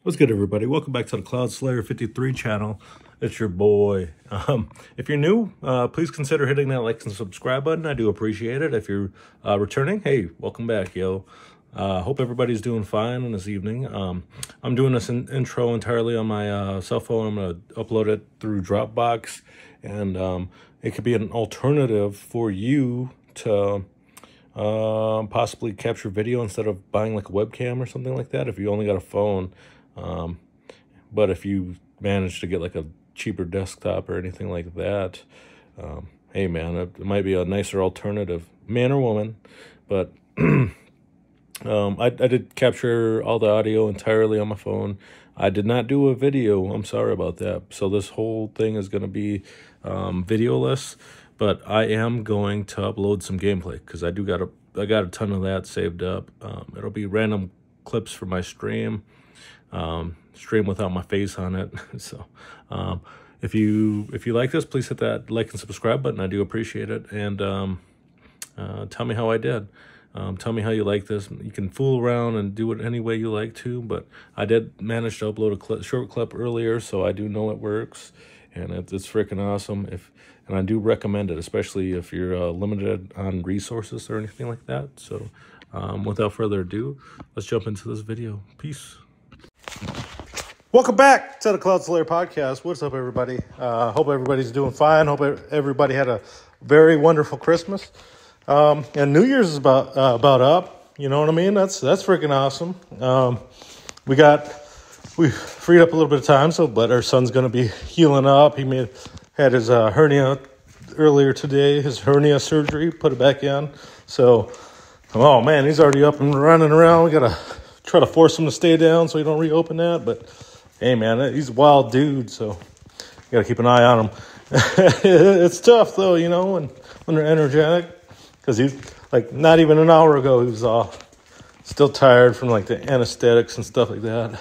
What's good, everybody? Welcome back to the CloudSlayer 53 channel. It's your boy. If you're new, please consider hitting that like and subscribe button. I do appreciate it. If you're returning, hey, welcome back, yo. Hope everybody's doing fine on this evening. I'm doing this intro entirely on my cell phone. I'm going to upload it through Dropbox, and it could be an alternative for you to possibly capture video instead of buying like a webcam or something like that if you only got a phone. But if you manage to get like a cheaper desktop or anything like that, hey man, it might be a nicer alternative, man or woman. But I did capture all the audio entirely on my phone. I did not do a video. I'm sorry about that. So this whole thing is going to be videoless, but I am going to upload some gameplay because I got a ton of that saved up. It'll be random clips for my stream. Stream without my face on it. So if you like this, please hit that like and subscribe button. I do appreciate it. And tell me how I did. Tell me how you like this. You can fool around and do it any way you like to, but I did manage to upload a short clip earlier, so I do know it works, and it's freaking awesome. And I do recommend it, especially if you're limited on resources or anything like that. So without further ado, let's jump into this video. Peace. Welcome back to the CloudSlayer podcast. What's up, everybody? Hope everybody's doing fine. Hope everybody had a very wonderful Christmas. And New Year's is about up. You know what I mean? That's freaking awesome. We freed up a little bit of time, but our son's going to be healing up. He had his hernia earlier today, his hernia surgery, put it back in. So, oh man, he's already up and running around. We got to try to force him to stay down so he don't reopen that. But hey, man, he's a wild dude, so you got to keep an eye on him. It's tough, though, you know, when they're energetic. Because he's, like, not even an hour ago, he was still tired from, like, the anesthetics and stuff like that.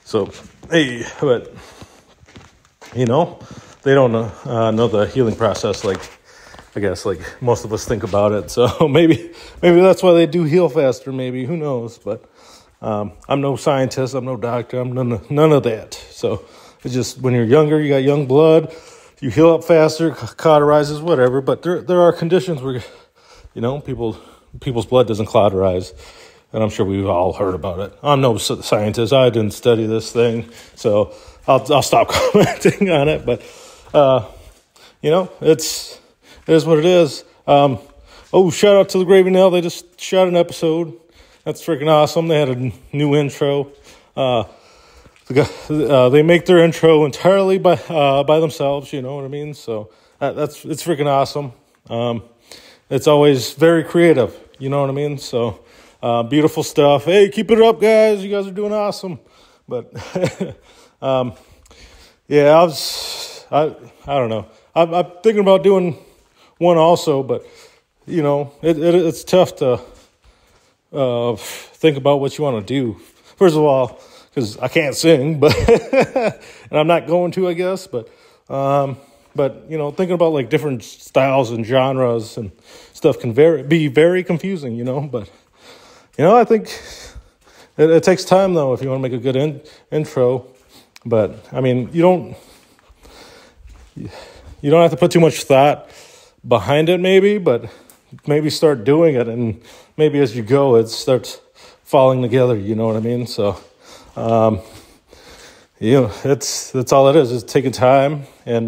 So, hey, but, you know, they don't know the healing process, like, I guess, like, most of us think about it. So maybe that's why they do heal faster, maybe. Who knows? But I'm no scientist. I'm no doctor. I'm none of that. So it's just when you're younger, you got young blood, you heal up faster, cauterizes, whatever. But there are conditions where, you know, people's blood doesn't cauterize, and I'm sure we've all heard about it. I'm no scientist. I didn't study this thing, so I'll stop commenting on it. But you know, it is what it is. Shout out to the Gravy Nail. They just shot an episode. That's freaking awesome. They had a new intro. They make their intro entirely by themselves. You know what I mean? So it's freaking awesome. It's always very creative. You know what I mean? So beautiful stuff. Hey, keep it up, guys. You guys are doing awesome. But yeah, I don't know. I'm thinking about doing one also, but you know, it's tough to think about what you want to do. First of all, because I can't sing, but and I'm not going to, I guess. But you know, thinking about like different styles and genres and stuff can be very confusing. You know, but you know, I think it takes time though if you want to make a good intro. But I mean, you don't have to put too much thought behind it, maybe start doing it, and maybe as you go, it starts falling together. You know what I mean? So, you know, that's all it is taking time and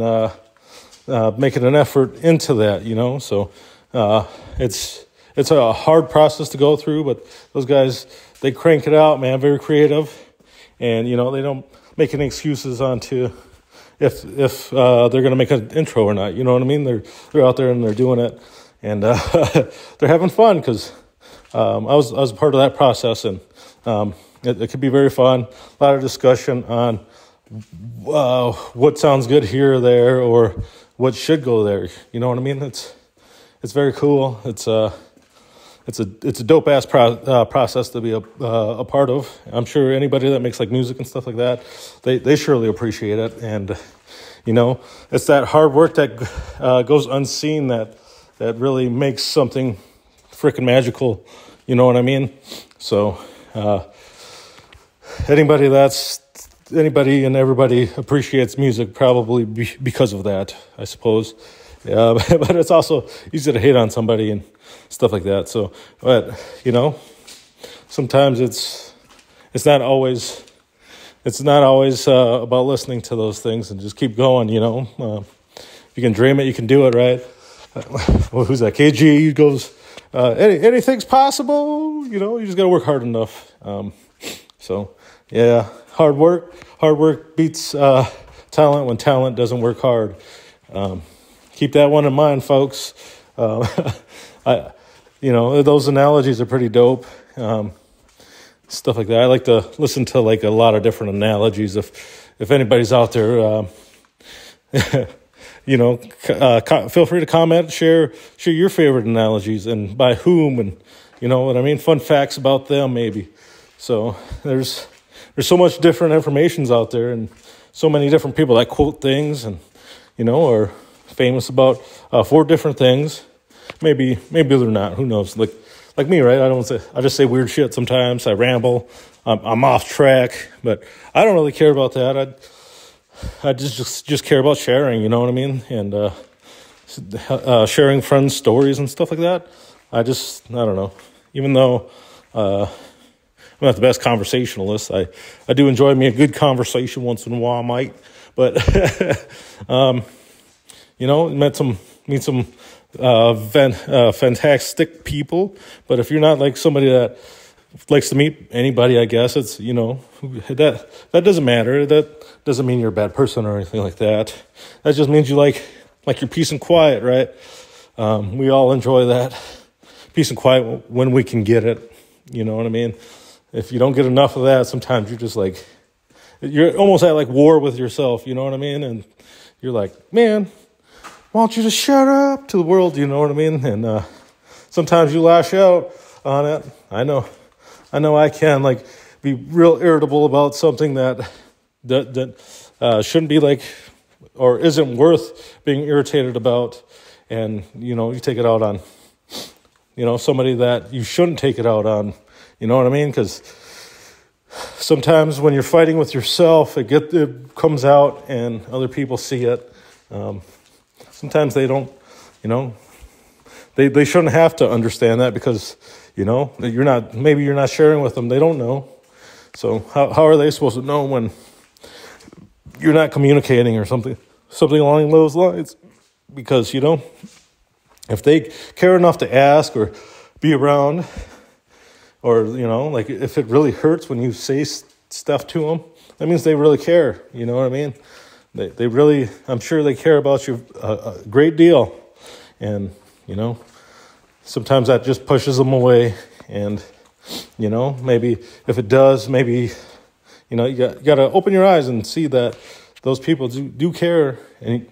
making an effort into that. You know, so it's a hard process to go through, but those guys, they crank it out, man. Very creative, and you know, they don't make any excuses onto if they're gonna make an intro or not. You know what I mean? They're out there and they're doing it. And they're having fun because I was a part of that process, and it could be very fun. A lot of discussion on what sounds good here or there, or what should go there. You know what I mean? It's very cool. It's a dope ass process to be a part of. I'm sure anybody that makes like music and stuff like that, they surely appreciate it. And you know, it's that hard work that goes unseen that really makes something freaking magical. You know what I mean? So anybody and everybody appreciates music probably because of that, I suppose. Yeah, but it's also easy to hate on somebody and stuff like that. So, but sometimes it's not always about listening to those things and just keep going. If you can dream it, you can do it, right? Well, who's that? KG goes, anything's possible. You just got to work hard enough. So yeah, hard work beats talent when talent doesn't work hard. Keep that one in mind, folks. Those analogies are pretty dope. Stuff like that. I like to listen to like a lot of different analogies. If anybody's out there, feel free to comment, share your favorite analogies and by whom, and you know what I mean. Fun facts about them, maybe. So there's so much different informations out there, and so many different people that quote things, and are famous about 4 different things. Maybe they're not. Who knows? Like me, right? I just say weird shit sometimes. I ramble. I'm off track, but I don't really care about that. I just care about sharing. You know what I mean? And sharing friends' stories and stuff like that. I don't know. Even though I'm not the best conversationalist, I do enjoy me a good conversation once in a while, I might. But meet some fantastic people. But if you're not like somebody that likes to meet anybody, I guess it's that doesn't matter. That doesn't mean you're a bad person or anything like that. That just means you like your peace and quiet, right? We all enjoy that peace and quiet when we can get it. You know what I mean? If you don't get enough of that, sometimes you're just like, you're almost at like war with yourself. You know what I mean? And you're like, man, why don't you just shut up to the world? You know what I mean? And sometimes you lash out on it. I know I can like be real irritable about something that shouldn't be like, or isn't worth being irritated about. And, you take it out on, somebody that you shouldn't take it out on. You know what I mean? Because sometimes when you're fighting with yourself, it comes out and other people see it. Sometimes they don't, they shouldn't have to understand that because, you're not sharing with them. They don't know. So how are they supposed to know when you're not communicating or something along those lines? Because, if they care enough to ask or be around, or, like if it really hurts when you say stuff to them, that means they really care. You know what I mean? They really, I'm sure they care about you a great deal. And, sometimes that just pushes them away. And, maybe if it does, maybe, you got to open your eyes and see that those people do care and,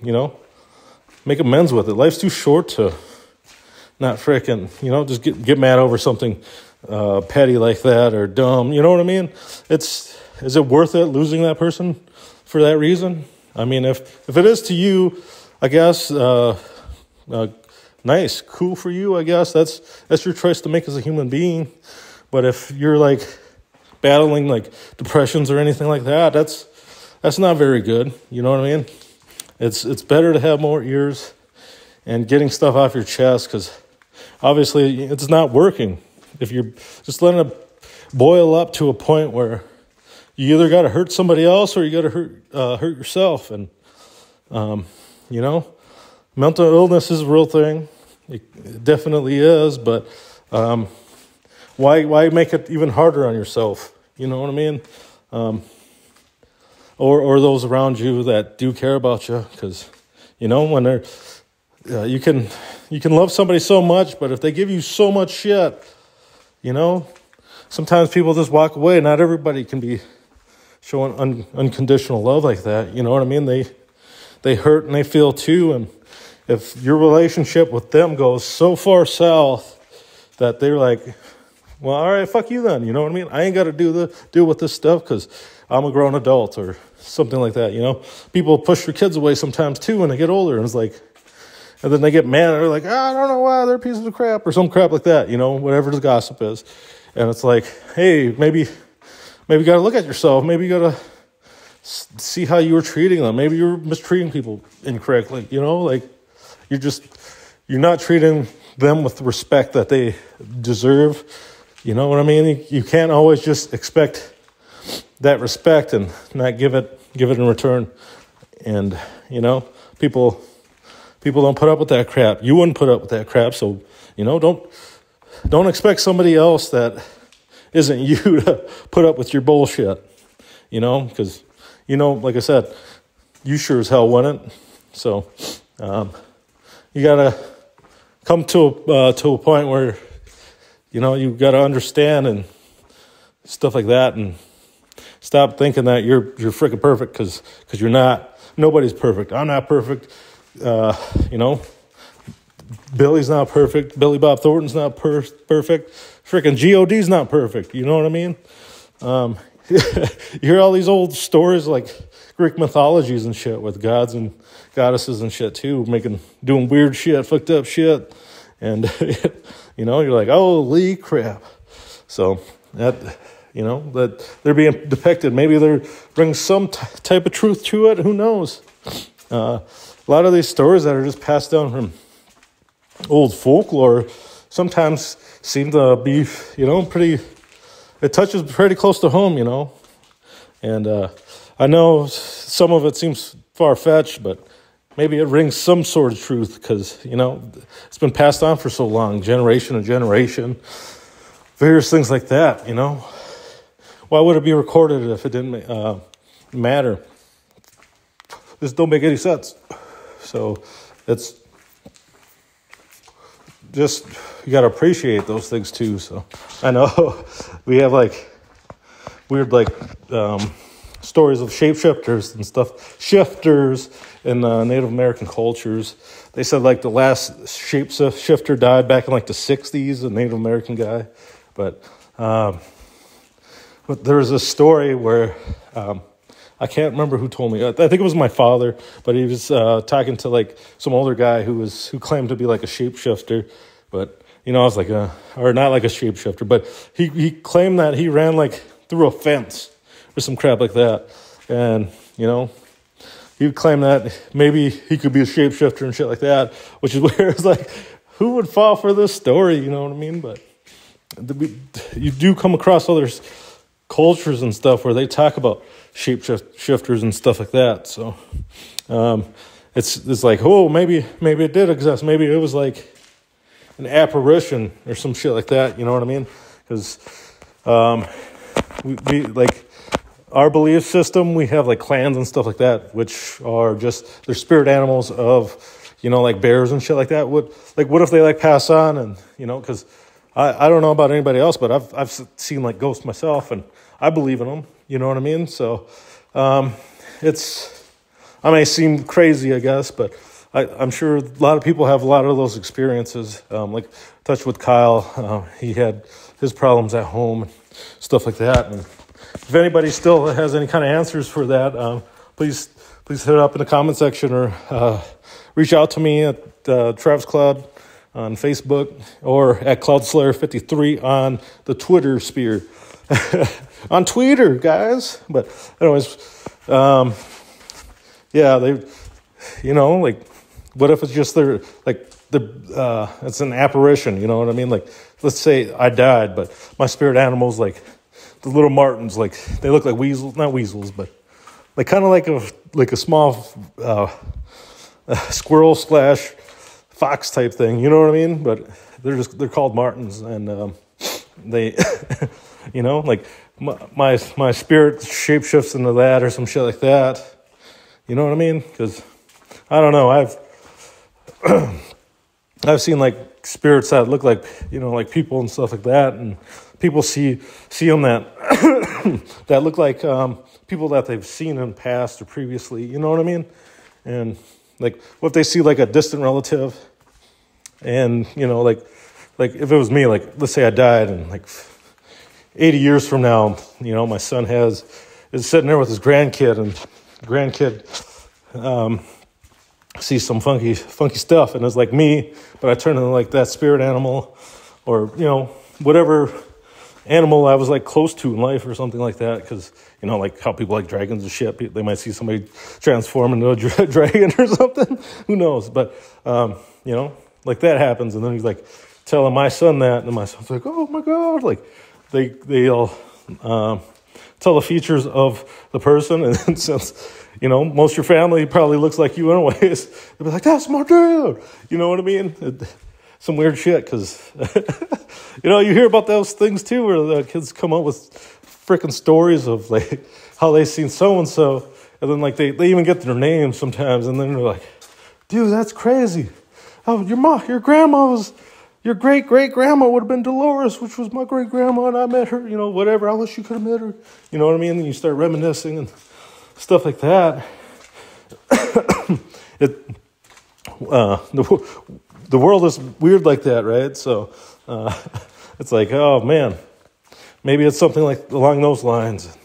make amends with it. Life's too short to not frickin', just get mad over something petty like that or dumb. You know what I mean? Is it worth it losing that person for that reason? I mean, if it is to you, I guess, nice, cool for you, I guess. That's your choice to make as a human being. But if you're like battling like depressions or anything like that, that's not very good. You know what I mean? It's better to have more ears and getting stuff off your chest, because obviously it's not working. If you're just letting it boil up to a point where you either got to hurt somebody else or you got to hurt yourself. And, mental illness is a real thing. It definitely is. But why make it even harder on yourself? You know what I mean? Or those around you that do care about you. Because, when they're, you can love somebody so much, but if they give you so much shit, sometimes people just walk away. Not everybody can be showing unconditional love like that. You know what I mean? They hurt and they feel too. And if your relationship with them goes so far south that they're like, well, all right, fuck you then. You know what I mean? I ain't got to deal with this stuff because I'm a grown adult or something like that. People push their kids away sometimes too when they get older. And it's like, and then they get mad and they're like, I don't know why, they're pieces of crap or some crap like that. Whatever the gossip is. And it's like, hey, maybe maybe you got to look at yourself. Maybe you got to see how you were treating them. Maybe you were mistreating people incorrectly. Like you're not treating them with the respect that they deserve. You know what I mean? You can't always just expect that respect and not give it in return. And people don't put up with that crap. You wouldn't put up with that crap. So don't expect somebody else that isn't you to put up with your bullshit. Because like I said, you sure as hell wouldn't. So you gotta come to a point where you gotta understand and stuff like that, and stop thinking that you're freaking perfect, because you're not. Nobody's perfect. I'm not perfect. Billy's not perfect. Billy Bob Thornton's not perfect. Freaking God's not perfect. You know what I mean? You hear all these old stories like Greek mythologies and shit with gods and goddesses and shit too, doing weird shit, fucked up shit, and you're like, holy crap. So that they're being depicted. Maybe there brings some type of truth to it. Who knows? A lot of these stories that are just passed down from old folklore sometimes seem to be, pretty. It touches pretty close to home, And I know some of it seems far-fetched, but maybe it rings some sort of truth because, it's been passed on for so long, generation to generation, various things like that, Why would it be recorded if it didn't matter? This don't make any sense. So it's just, you got to appreciate those things too. So I know we have weird stories of shapeshifters and stuff. Shifters in Native American cultures. They said the last shapeshifter died back in the 60s, a Native American guy. But there was a story where I can't remember who told me. I think it was my father, but he was talking to some older guy who claimed to be a shapeshifter, but I was or not a shapeshifter, but he claimed that he ran through a fence or some crap like that, and he would claim that maybe he could be a shapeshifter and shit like that, which is where it's who would fall for this story? You know what I mean? But you do come across other cultures and stuff where they talk about shapeshifters and stuff like that. So it's maybe it did exist. Maybe it was an apparition or some shit like that. You know what I mean? Because we our belief system, we have clans and stuff like that, which are just they're spirit animals of bears and shit like that. What if they pass on and because I don't know about anybody else, but I've seen ghosts myself, and I believe in them. You know what I mean? So I may seem crazy, I guess, but I'm sure a lot of people have a lot of those experiences. Touch with Kyle, he had his problems at home, and stuff like that. And if anybody still has any kind of answers for that, please hit it up in the comment section or reach out to me at Travis Cloud on Facebook or at CloudSlayer 53 on the Twitter sphere. On Twitter, guys. But anyways, yeah, they, what if it's just it's an apparition, you know what I mean? Let's say I died, but my spirit animals, the little martins, they look like weasels, not weasels, but kind of like a small squirrel / fox type thing, you know what I mean? But they're called martins, and they, my spirit shapeshifts into that or some shit like that. You know what I mean? Because I don't know, I've seen spirits that look like people and stuff like that, and people see them that that look like people that they've seen in the past or previously. You know what I mean? And what if they see a distant relative, and if it was me, let's say I died and 80 years from now, my son is sitting there with his grandkid, and grandkid sees some funky stuff, and it's me, but I turn into that spirit animal, or whatever animal I was like close to in life or something like that, because you know, like how people like dragons and shit, they might see somebody transform into a dragon or something. Who knows? But you know, like that happens, and then he's like telling my son that, and my son's like, oh my god, like they'll tell the features of the person, and then since you know most of your family probably looks like you anyways, they'll be like, that's my dad. You know what I mean? Some weird shit, because you know, you hear about those things too, where the kids come up with freaking stories of like how they seen so and so, and then like they even get their names sometimes, and then they're like, dude, that's crazy. Oh, your grandma's, your great grandma would have been Dolores, which was my great grandma, and I met her. You know, whatever. I wish you could have met her. You know what I mean? And you start reminiscing and stuff like that. The world is weird like that, right? So it's like, oh man, maybe it's something like along those lines, and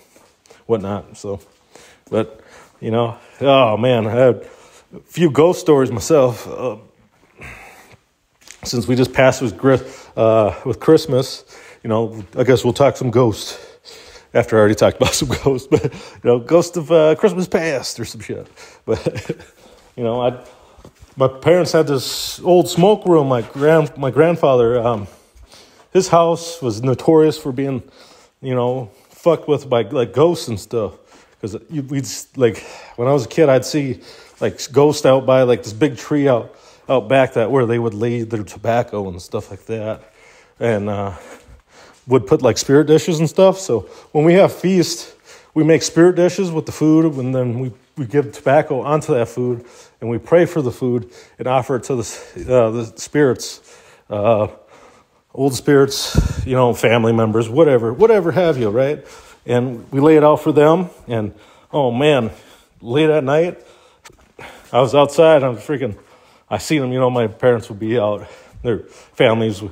whatnot. So, but you know, oh man, I had a few ghost stories myself. Since we just passed with Christmas, you know, I guess we'll talk some ghosts after I already talked about some ghosts, but you know, ghost of Christmas past or some shit. But you know, my parents had this old smoke room. My grandfather, his house was notorious for being, you know, fucked with by like ghosts and stuff. Because we'd like, when I was a kid, I'd see like ghosts out by like this big tree out back that where they would lay their tobacco and stuff like that, and would put like spirit dishes and stuff. So when we have feast, we make spirit dishes with the food, and then we give tobacco onto that food, and we pray for the food and offer it to the spirits, old spirits, you know, family members, whatever have you, right? And we lay it out for them, and oh man, late at night, I was outside, I seen them, you know, my parents would be out, their families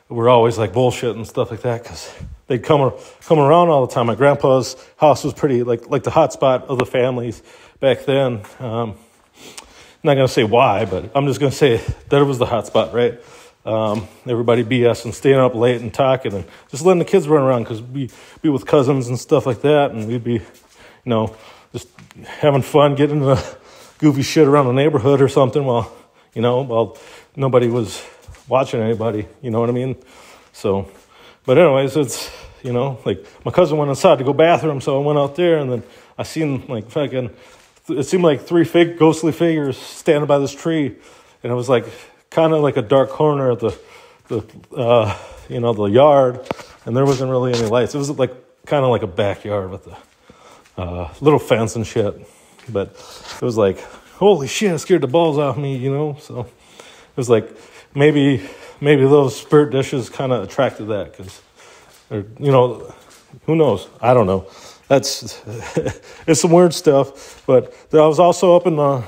were always like bullshit and stuff like that, because they'd come around all the time. My grandpa's house was pretty, like the hot spot of the families back then. I'm not going to say why, but I'm just going to say that it was the hot spot, right? Everybody BS and staying up late and talking and just letting the kids run around, because we'd be with cousins and stuff like that, and we'd be, you know, just having fun, getting into goofy shit around the neighborhood or something while nobody was watching anybody, you know what I mean? So, but anyways, it's, you know, like my cousin went inside to go bathroom, so I went out there, and then I seen like fucking, it seemed like three ghostly figures standing by this tree, and it was like kind of like a dark corner of the yard, and there wasn't really any lights. It was like kind of like a backyard with a little fence and shit, but it was like, holy shit, it scared the balls off me, you know? So it was like, maybe those spirit dishes kind of attracted that, because, you know, who knows? I don't know. That's, it's some weird stuff, but I was also up in the,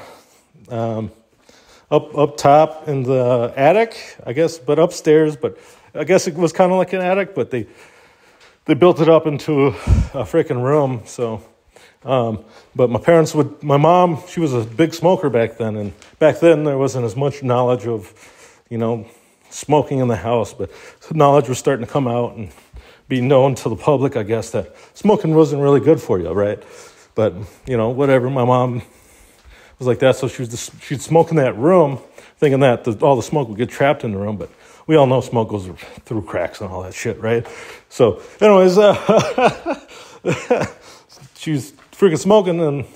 up top in the attic, I guess, but upstairs, but I guess it was kind of like an attic, but they built it up into a freaking room, so... but my mom, she was a big smoker back then, and back then there wasn't as much knowledge of, you know, smoking in the house, but knowledge was starting to come out and be known to the public, I guess, that smoking wasn't really good for you, right? But, you know, whatever, my mom was like that, so she'd smoke in that room, thinking that all the smoke would get trapped in the room, but we all know smoke goes through cracks and all that shit, right? So, anyways, she's freaking smoking, and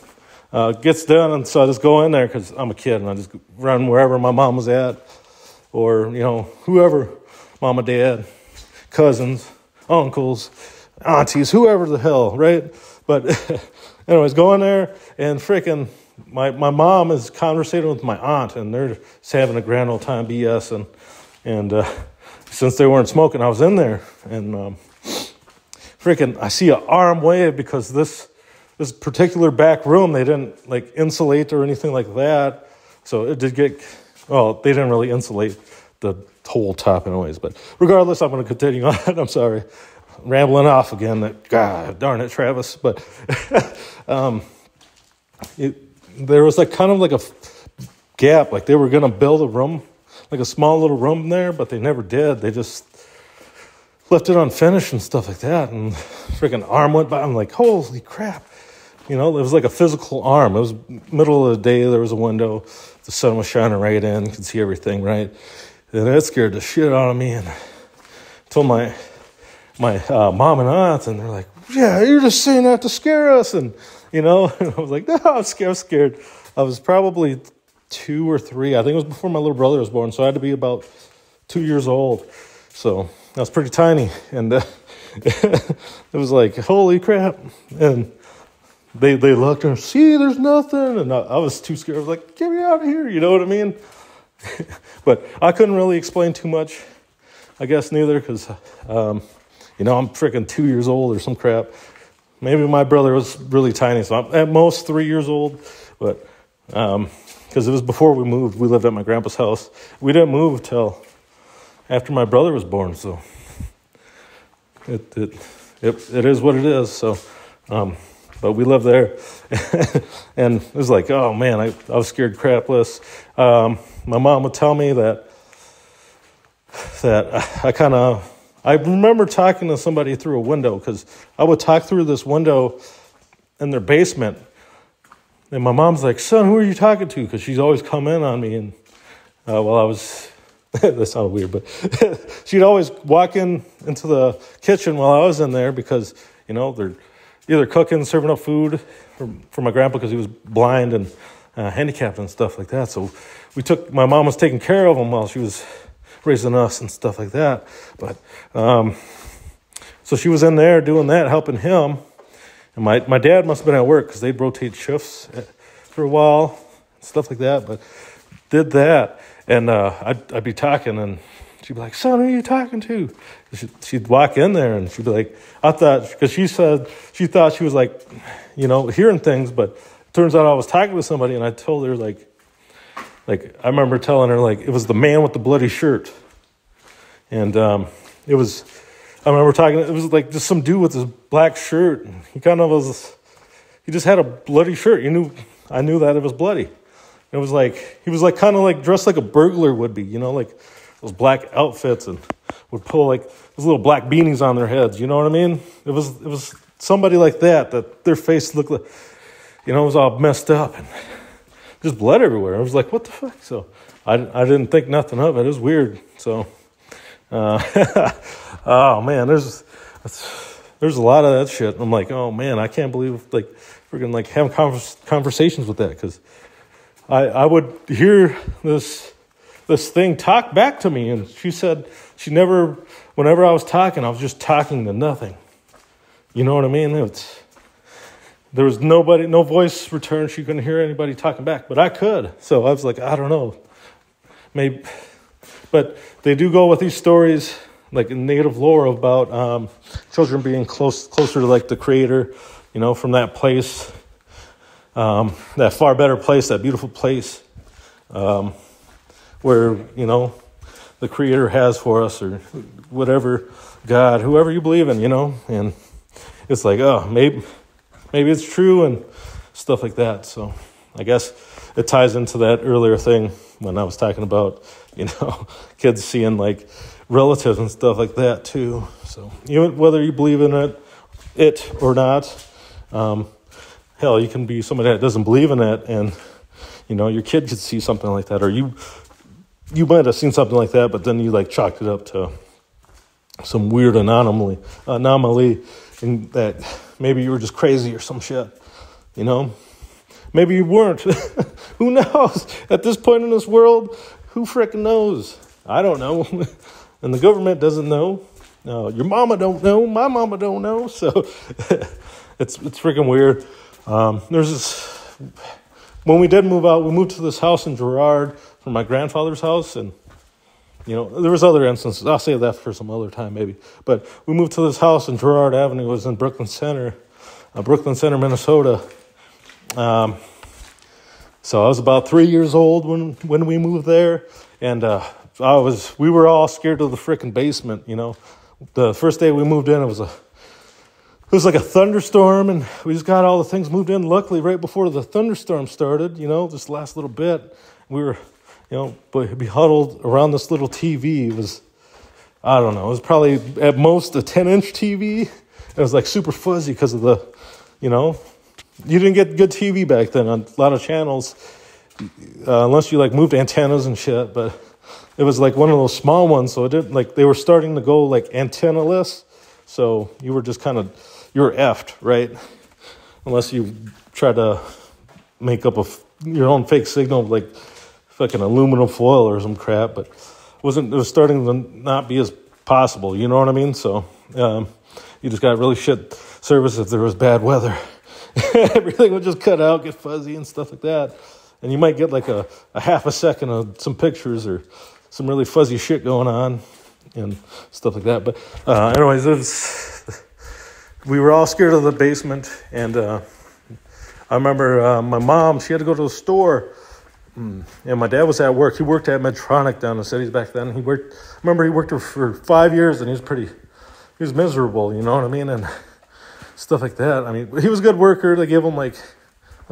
gets done, and so I just go in there, because I'm a kid, and I just run wherever my mom was at, or, you know, whoever, mama, dad, cousins, uncles, aunties, whoever the hell, right? But anyways, go in there, and freaking my mom is conversating with my aunt, and they're just having a grand old time BS, and since they weren't smoking, I was in there, and freaking I see an arm wave, because this particular back room, they didn't like insulate or anything like that. So it did get, well, they didn't really insulate the whole top anyways. But regardless, I'm going to continue on. I'm sorry. Rambling off again. God darn it, Travis. But there was like kind of like a gap. Like they were going to build a room, like a small little room there, but they never did. They just left it unfinished and stuff like that. And freaking arm went by. I'm like, holy crap. You know, it was like a physical arm. It was middle of the day. There was a window. The sun was shining right in. You could see everything, right? And it scared the shit out of me. And I told my mom and aunt, and they're like, yeah, you're just saying that to scare us. And, you know, and I was like, no, I'm scared. I was probably 2 or 3. I think it was before my little brother was born. So I had to be about 2 years old. So I was pretty tiny. And it was like, holy crap. And they looked and, see, there's nothing. And I was too scared. I was like, get me out of here. You know what I mean? But I couldn't really explain too much. I guess neither, because, you know, I'm freaking 2 years old or some crap. Maybe my brother was really tiny, so I'm at most 3 years old. But because it was before we moved, we lived at my grandpa's house. We didn't move till after my brother was born, so it is what it is. So, but we lived there, and it was like, oh man, I was scared crapless. My mom would tell me that I remember talking to somebody through a window, because I would talk through this window in their basement. And my mom's like, son, who are you talking to? Because she's always come in on me. And while I was, that sounded weird, but she'd always walk into the kitchen while I was in there, because, you know, they're either cooking, serving up food for my grandpa, because he was blind and handicapped and stuff like that. So my mom was taking care of him while she was raising us and stuff like that. But so she was in there doing that, helping him. And my dad must have been at work, because they'd rotate shifts for a while, stuff like that. But did that, and I'd be talking, and she'd be like, son, who are you talking to? She'd walk in there, and she'd be like, I thought, because she said she thought she was like, you know, hearing things, but it turns out I was talking to somebody, and I told her, like I remember telling her, like, it was the man with the bloody shirt. And it was, I remember talking, it was like just some dude with this black shirt. And he kind of was, he just had a bloody shirt. I knew that it was bloody. It was like, he was like kind of like dressed like a burglar would be, you know, like those black outfits, and would pull like those little black beanies on their heads. You know what I mean? It was somebody like that their face looked like, you know, it was all messed up and just blood everywhere. I was like, what the fuck? So I didn't think nothing of it. It was weird. So, oh man, there's a lot of that shit. I'm like, oh man, I can't believe like we're gonna like have conversations with that, because I would hear this thing talk back to me, and she said whenever I was talking, I was just talking to nothing. You know what I mean? There was nobody, no voice return. She couldn't hear anybody talking back, but I could. So I was like, I don't know, maybe. But they do go with these stories, like in native lore, about children being closer to like the Creator, you know, from that place, that far better place, that beautiful place, where, you know, the Creator has for us, or whatever, God, whoever you believe in, you know. And it's like, oh, maybe it's true and stuff like that. So I guess it ties into that earlier thing when I was talking about, you know, kids seeing like relatives and stuff like that too. So even whether you believe in it or not, hell, you can be somebody that doesn't believe in it, and you know your kid could see something like that, or you might have seen something like that, but then you like chalked it up to some weird anomaly, and that maybe you were just crazy or some shit, you know. Maybe you weren't. Who knows? At this point in this world, who frickin' knows? I don't know. And the government doesn't know. Your mama don't know. My mama don't know. So it's freaking weird. There's this, when we did move out, we moved to this house in Girard from my grandfather's house. And, you know, there was other instances. I'll save that for some other time maybe. But we moved to this house in Girard Avenue. It was in Brooklyn Center, Minnesota. So I was about 3 years old when we moved there, and we were all scared of the frickin' basement. You know, the first day we moved in, it was like a thunderstorm, and we just got all the things moved in. Luckily, right before the thunderstorm started, you know, this last little bit, we were, you know, be huddled around this little TV. It was I don't know. It was probably at most a 10-inch TV. It was like super fuzzy because of the, you didn't get good TV back then on a lot of channels, unless you like moved antennas and shit. But it was like one of those small ones, so it didn't like they were starting to go like antenna-less. So you were just you were effed, right? Unless you try to make up your own fake signal like fucking aluminum foil or some crap, but it was starting to not be as possible, you know what I mean? So you just got really shit service if there was bad weather. Everything would just cut out, get fuzzy and stuff like that. And you might get like a half a second of some pictures or some really fuzzy shit going on and stuff like that. But anyways, we were all scared of the basement. And I remember my mom, she had to go to the store. And my dad was at work. He worked at Medtronic down in the cities back then. He worked for 5 years, and he was miserable, you know what I mean? And stuff like that. I mean, he was a good worker. They gave him I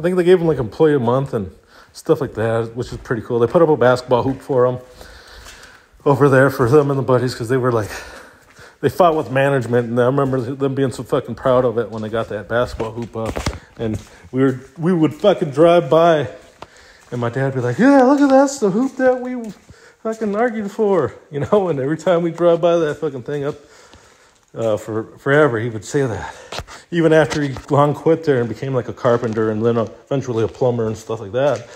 think they gave him like employee a month and stuff like that, which is pretty cool. They put up a basketball hoop for him over there for them and the buddies because they fought with management, and I remember them being so fucking proud of it when they got that basketball hoop up. And we would fucking drive by, and my dad would be like, yeah, look at that, it's the hoop that we fucking argued for, and every time we drive by that fucking thing up for forever, he would say that. Even after he long quit there and became like a carpenter and then eventually a plumber and stuff like that,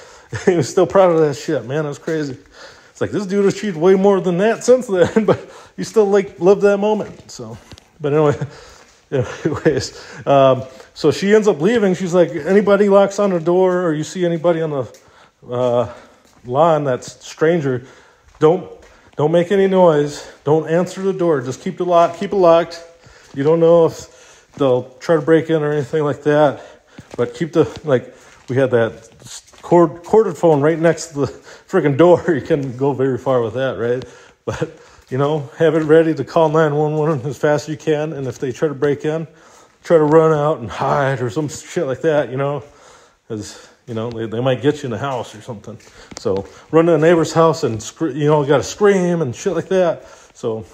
he was still proud of that shit, man. That was crazy. It's like, this dude has achieved way more than that since then, but you still lived that moment. So, but anyways, so she ends up leaving. She's like, anybody locks on the door or you see anybody on the lawn that's stranger, don't make any noise. Don't answer the door. Just keep it locked. You don't know if they'll try to break in or anything like that. But we had that corded phone right next to the freaking door. You couldn't go very far with that, right? But, have it ready to call 911 as fast as you can. And if they try to break in, try to run out and hide or some shit like that, because, they might get you in the house or something. So run to the neighbor's house and, got to scream and shit like that. So,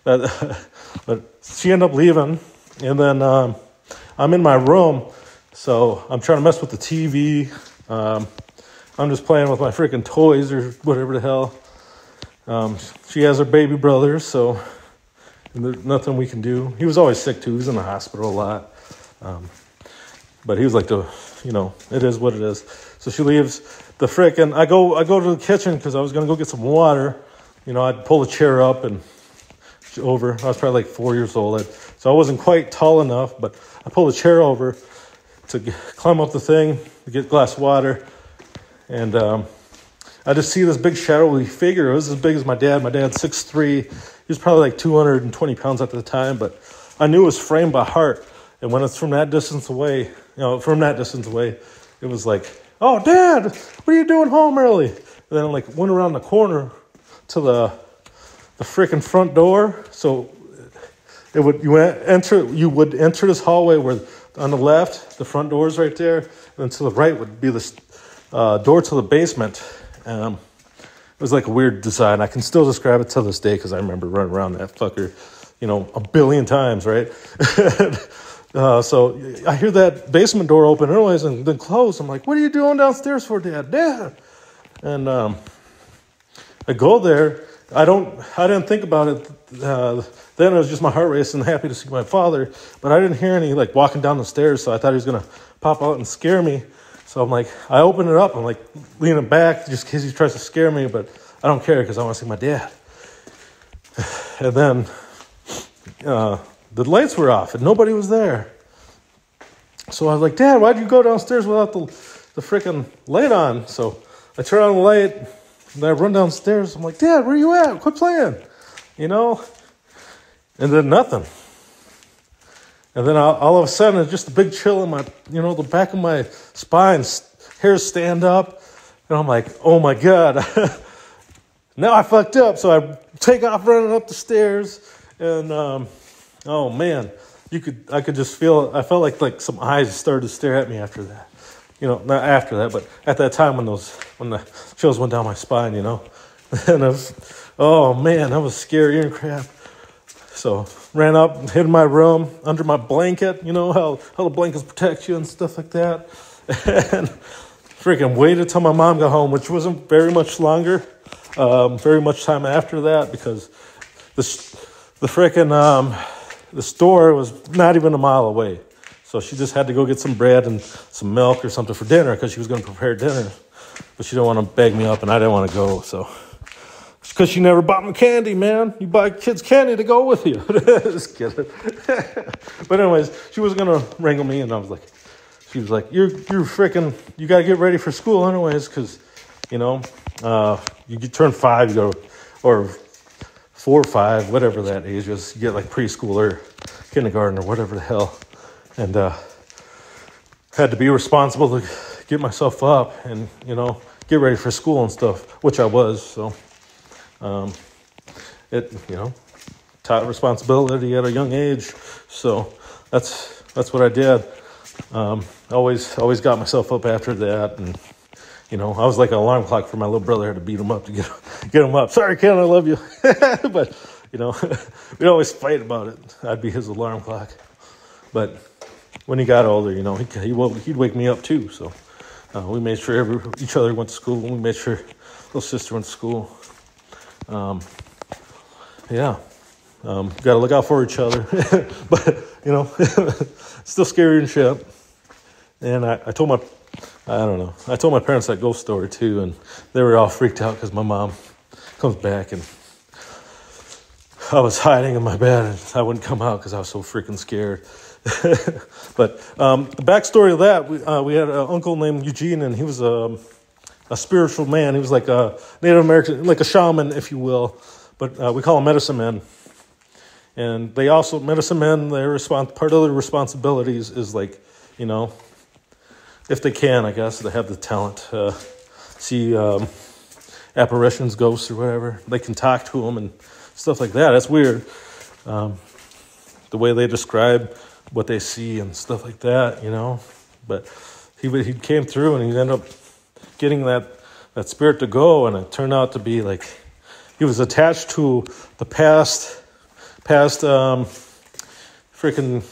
but she ended up leaving. And then I'm in my room, so I'm trying to mess with the TV. I'm just playing with my freaking toys or whatever the hell. She has her baby brother, so there's nothing we can do. He was always sick, too. He was in the hospital a lot. But he was like it is what it is. So she leaves the frickin'. I go to the kitchen because I was going to go get some water. I'd pull the chair up and over. I was probably like 4 years old. So I wasn't quite tall enough, but I pulled the chair over to climb up the thing to get a glass of water. And I just see this big shadowy figure. It was as big as my dad. My dad's 6'3". He was probably like 220 pounds at the time, but I knew it was framed by heart. And when it's from that distance away, it was like, oh, Dad, what are you doing home early? And then I went around the corner to the freaking front door. So you would enter this hallway where on the left, the front door is right there, and to the right would be this door to the basement. It was like a weird design. I can still describe it to this day because I remember running around that fucker, a billion times, right? So I hear that basement door open anyways and then close. I'm like, what are you doing downstairs for, Dad? Dad! And I go there. I didn't think about it then. It was just my heart racing, happy to see my father. But I didn't hear any walking down the stairs, so I thought he was going to pop out and scare me. So I'm like, I open it up. I'm leaning back just in case he tries to scare me, but I don't care because I want to see my dad. And then the lights were off and nobody was there. So I was like, Dad, why'd you go downstairs without the freaking light on? So I turn on the light and I run downstairs. I'm like, Dad, where you at? Quit playing. And then nothing. And then all of a sudden, it's just a big chill in my, the back of my spine, hairs stand up. And I'm like, oh my God. Now I fucked up. So I take off running up the stairs. And, oh man, I could just feel, I felt like some eyes started to stare at me after that. Not after that, but at that time when the chills went down my spine, And Oh, man, that was scary and crap. So ran up, hid in my room, under my blanket, you know, how the blankets protect you and stuff like that. And freaking waited till my mom got home, which wasn't very much longer, very much time after that, because the store was not even a mile away. So she just had to go get some bread and some milk or something for dinner because she was going to prepare dinner. But she didn't want to beg me up, and I didn't want to go, so. Because she never bought me candy, man. You buy kids candy to go with you. Just kidding. But anyways, she was going to wrangle me, and she was like, you're freaking, you got to get ready for school anyways, because, you know, you turn 5, you go, or 4 or 5, whatever that age is, you get like preschool or kindergarten or whatever the hell. And had to be responsible to get myself up and, you know, get ready for school and stuff, which I was, so. It, you know, taught responsibility at a young age. So that's what I did. Always got myself up after that. And, you know, I was like an alarm clock for my little brother. I had to beat him up to get him up. Sorry, Ken, I love you. But, you know, we'd always fight about it. I'd be his alarm clock. But when he got older, you know, he'd wake me up too. So we made sure each other went to school. And we made sure little sister went to school. Got to look out for each other, but you know, still scary and shit. And I told my parents that ghost story too, and they were all freaked out because my mom comes back and I was hiding in my bed and I wouldn't come out because I was so freaking scared. But the backstory of that, we had an uncle named Eugene, and he was a spiritual man. He was like a Native American, like a shaman, if you will. But we call them medicine men. And they also, medicine men, part of their responsibilities is like, you know, if they can, I guess, they have the talent to see apparitions, ghosts, or whatever. They can talk to them and stuff like that. That's weird. The way they describe what they see and stuff like that, you know. But he came through and he ended up getting that spirit to go, and it turned out to be like he was attached to the past freaking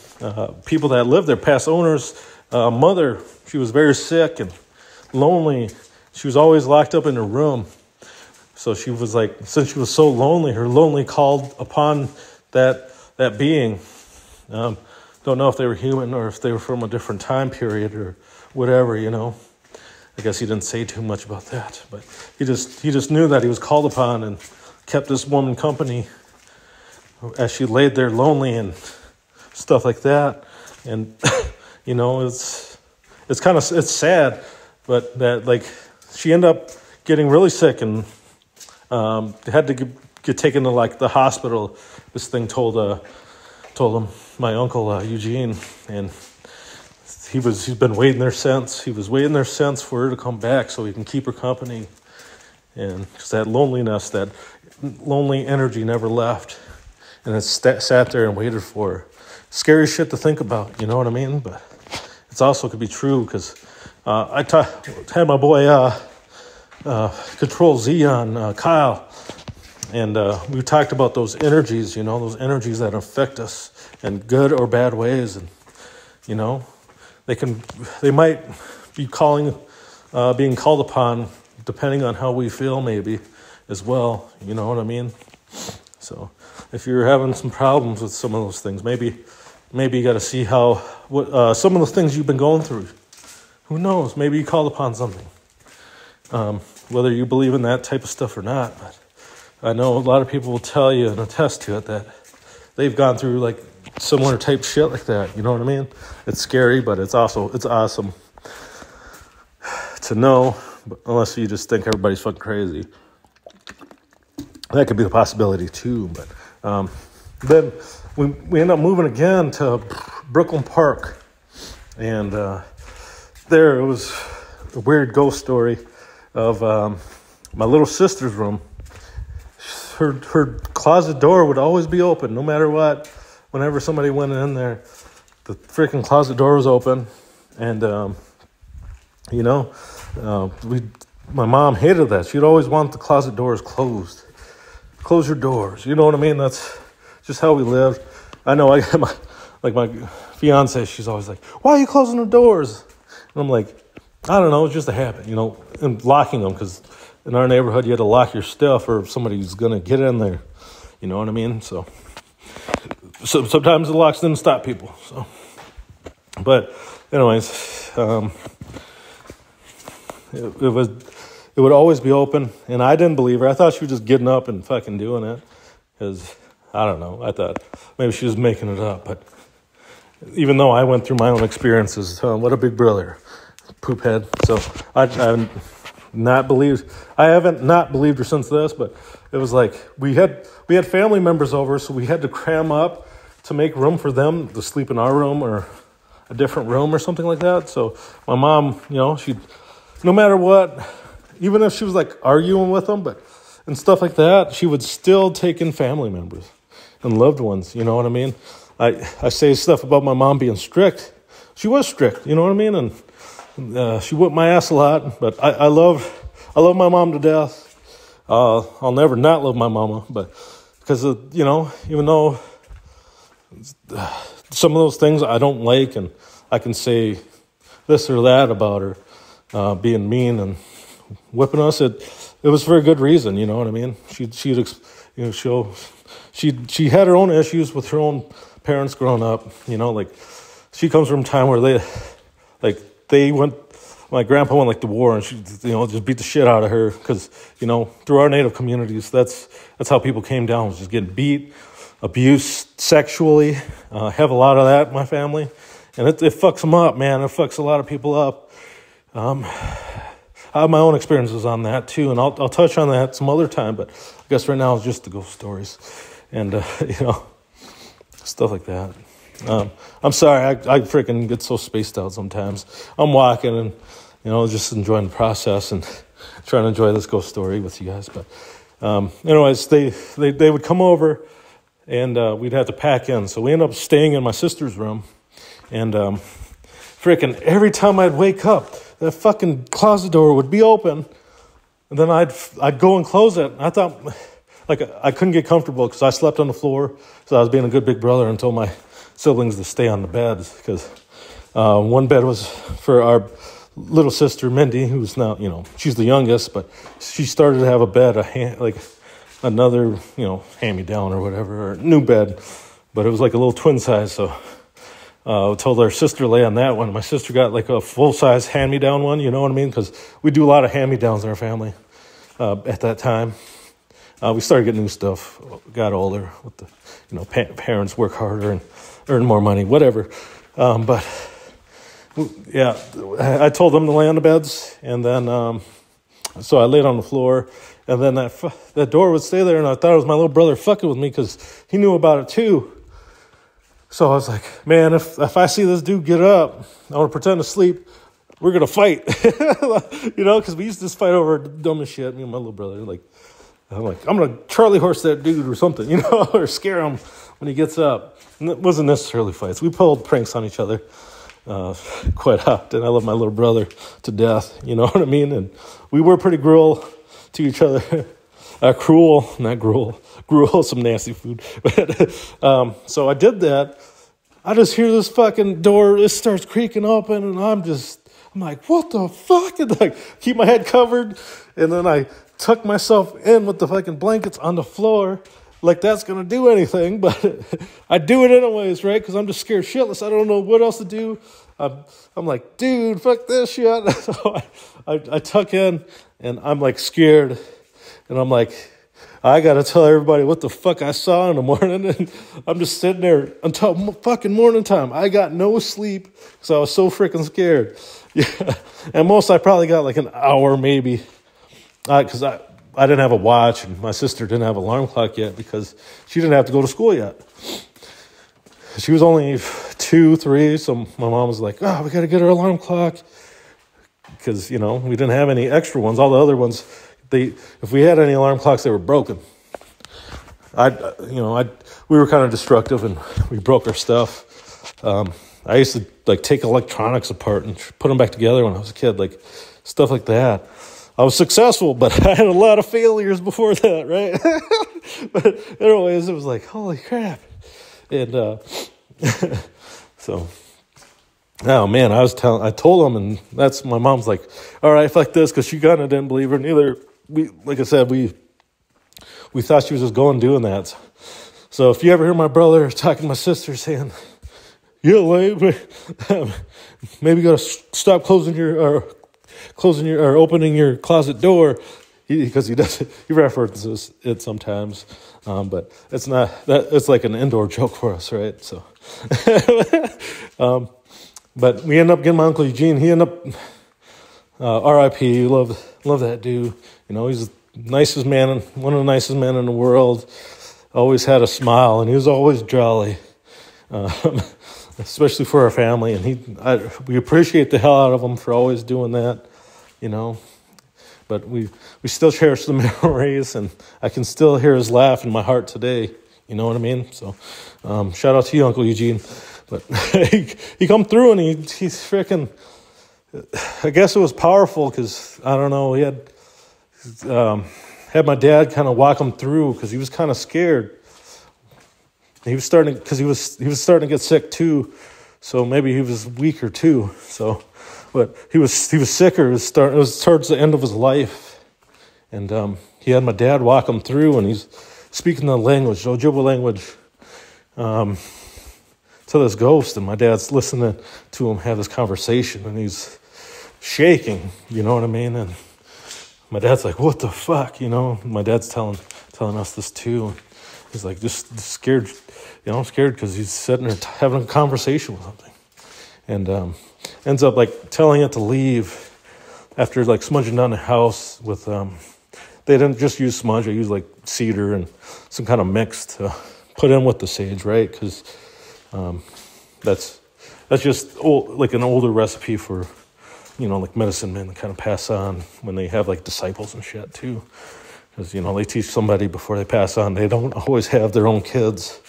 people that lived there, past owners' mother. She was very sick and lonely. She was always locked up in her room. So she was like, since she was so lonely, her lonely called upon that being. Don't know if they were human or if they were from a different time period or whatever, you know. I guess he didn't say too much about that, but he just knew that he was called upon and kept this woman company as she laid there lonely and stuff like that. And you know, it's sad, but that like she ended up getting really sick and had to get taken to like the hospital. This thing told him, my uncle Eugene, and he's been waiting there since. He was waiting there since for her to come back so he can keep her company. And just that loneliness, that lonely energy never left. And it sat there and waited for her. Scary shit to think about, you know what I mean? But it's also could be true because I had my boy Control Z on, Kyle. And we talked about those energies, you know, those energies that affect us in good or bad ways. And, you know, they might be being called upon depending on how we feel maybe as well, you know what I mean? So if you're having some problems with some of those things, maybe you got to see what some of the things you've been going through. Who knows? Maybe you called upon something. Whether you believe in that type of stuff or not, but I know a lot of people will tell you and attest to it that they've gone through like similar type shit like that. You know what I mean? It's scary, but it's awesome to know. But unless you just think everybody's fucking crazy, that could be the possibility too. But then we end up moving again to Brooklyn Park, and there it was a weird ghost story of my little sister's room. Her closet door would always be open, no matter what. Whenever somebody went in there, the freaking closet door was open, and you know, my mom hated that. She'd always want the closet doors closed. close your doors. You know what I mean? That's just how we lived. I know I got my fiance, she's always like, why are you closing the doors? And I'm like, I don't know, it's just a habit, and locking them, because in our neighborhood, you had to lock your stuff or somebody's going to get in there. You know what I mean? So sometimes the locks didn't stop people. So, but anyways, it would always be open, and I didn't believe her. I thought she was just getting up and fucking doing it, because I don't know. I thought maybe she was making it up, but even though I went through my own experiences, what a big brother, poop head. So I haven't not believed her since this, but it was like we had family members over, so we had to cram up to make room for them to sleep in our room or a different room or something like that. So my mom, she, no matter what, even if she was like arguing with them, and stuff like that, she would still take in family members and loved ones. You know what I mean? I say stuff about my mom being strict. She was strict, you know what I mean? And she whipped my ass a lot, but I love my mom to death. I'll never not love my mama, but because even though some of those things I don't like, and I can say this or that about her being mean and whipping us, it was for a good reason. You know what I mean? She had her own issues with her own parents growing up. Like she comes from a time where my grandpa went to war, and she just beat the shit out of her, because through our native communities, that's how people came down, was just getting beat, abused sexually. Have a lot of that in my family, and it fucks them up, man. It fucks a lot of people up. I have my own experiences on that too, and I'll touch on that some other time, but I guess right now it's just the ghost stories and stuff like that. I'm sorry, I freaking get so spaced out sometimes. I'm walking and just enjoying the process and trying to enjoy this ghost story with you guys. But anyways, they would come over, and we'd have to pack in. So we ended up staying in my sister's room, and freaking every time I'd wake up, that fucking closet door would be open, and then I'd go and close it. I thought, I couldn't get comfortable because I slept on the floor, so I was being a good big brother and told my siblings to stay on the beds, because one bed was for our little sister Mindy, who's now, she's the youngest, but she started to have a bed, another, hand-me-down or whatever, or new bed, but it was like a little twin size, so I told our sister to lay on that one. My sister got like a full-size hand-me-down one, you know what I mean? Because we do a lot of hand-me-downs in our family at that time. We started getting new stuff, got older with the, parents work harder and earn more money, whatever. But, yeah, I told them to lay on the beds, and then so I laid on the floor, and then that door would stay there, and I thought it was my little brother fucking with me because he knew about it too. So I was like, man, if I see this dude get up, I want to pretend to sleep, we're going to fight. Because we used to just fight over dumbest shit, me and my little brother. I'm going to Charlie horse that dude or something, or scare him when he gets up. And it wasn't necessarily fights. We pulled pranks on each other quite often. I love my little brother to death, you know what I mean? And we were pretty cruel to each other. Cruel, not gruel. Gruel, some nasty food. So I did that. I just hear this fucking door. It starts creaking open, and I'm like, what the fuck? And keep my head covered. And then I tuck myself in with the fucking blankets on the floor, like that's going to do anything. But I do it anyways, right? Because I'm just scared shitless. I don't know what else to do. I'm like, dude, fuck this shit. So I tuck in, and I'm like scared. And I'm like, I got to tell everybody what the fuck I saw in the morning. And I'm just sitting there until fucking morning time. I got no sleep because I was so freaking scared. Yeah. And I probably got like an hour maybe. Because I didn't have a watch, and my sister didn't have an alarm clock yet because she didn't have to go to school yet. She was only 2, 3, so my mom was like, we got to get her alarm clock. Because, we didn't have any extra ones. All the other ones, if we had any alarm clocks, they were broken. We were kind of destructive, and we broke our stuff. I used to take electronics apart and put them back together when I was a kid, stuff like that. I was successful, but I had a lot of failures before that, right? But anyways, it was like, holy crap. And so, oh man, I told him, and that's, my mom's like, all right, fuck this, because she kind of didn't believe her neither. Like I said, we thought she was just going doing that. So if you ever hear my brother talking to my sister saying, "You're late," maybe you gotta stop opening your closet door, because he references it sometimes, but it's not that, it's like an indoor joke for us, right? So, but we end up getting my Uncle Eugene. He ended up R.I.P. Love that dude. You know, he's the nicest man, one of the nicest men in the world. Always had a smile, and he was always jolly, especially for our family. And we appreciate the hell out of him for always doing that, you know. But we still cherish the memories, and I can still hear his laugh in my heart today. You know what I mean? So, shout out to you, Uncle Eugene. But he come through, and he's freaking. I guess it was powerful because I don't know. He had my dad kind of walk him through because he was kind of scared. He was starting to get sick too, so maybe he was weaker too. So, but he was sicker. It was towards the end of his life, and he had my dad walk him through, and he's speaking the language, the Ojibwe language, to this ghost, and my dad's listening to him have this conversation, and he's shaking. You know what I mean? And my dad's like, "What the fuck?" You know, my dad's telling us this too. He's like, just scared, scared because he's sitting there having a conversation with something. And ends up like telling it to leave after like smudging down the house with, they didn't just use smudge, they used like cedar and some kind of mix to put in with the sage, right? Because that's just like an older recipe for, like medicine men kind of pass on when they have like disciples and shit too. Because, they teach somebody before they pass on. They don't always have their own kids.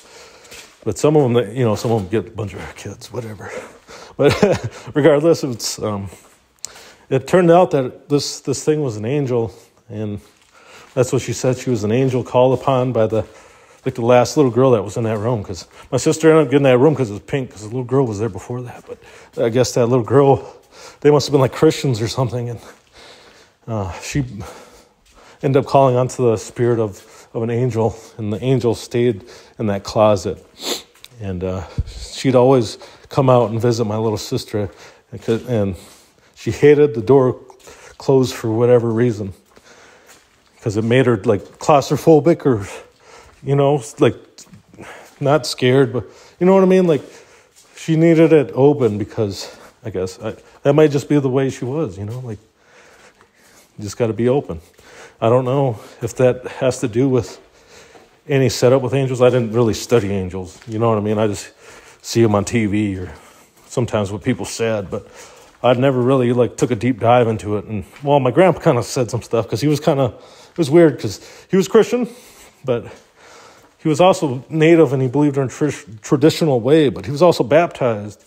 But some of them, some of them get a bunch of kids, whatever. But regardless, it turned out that this thing was an angel. And that's what she said. She was an angel called upon by the last little girl that was in that room. Because my sister ended up getting that room because it was pink. Because the little girl was there before that. But I guess that little girl, they must have been like Christians or something. And she ended up calling onto the spirit of an angel, and the angel stayed in that closet. And she'd always come out and visit my little sister, and she hated the door closed for whatever reason, because it made her like claustrophobic, or like not scared, but you know what I mean. Like she needed it open because I guess that might just be the way she was. Like you just got to be open. I don't know if that has to do with any setup with angels. I didn't really study angels. You know what I mean? I just see them on TV or sometimes what people said, but I'd never really took a deep dive into it. And well, my grandpa kind of said some stuff because he was it was weird because he was Christian, but he was also Native and he believed in a traditional way, but he was also baptized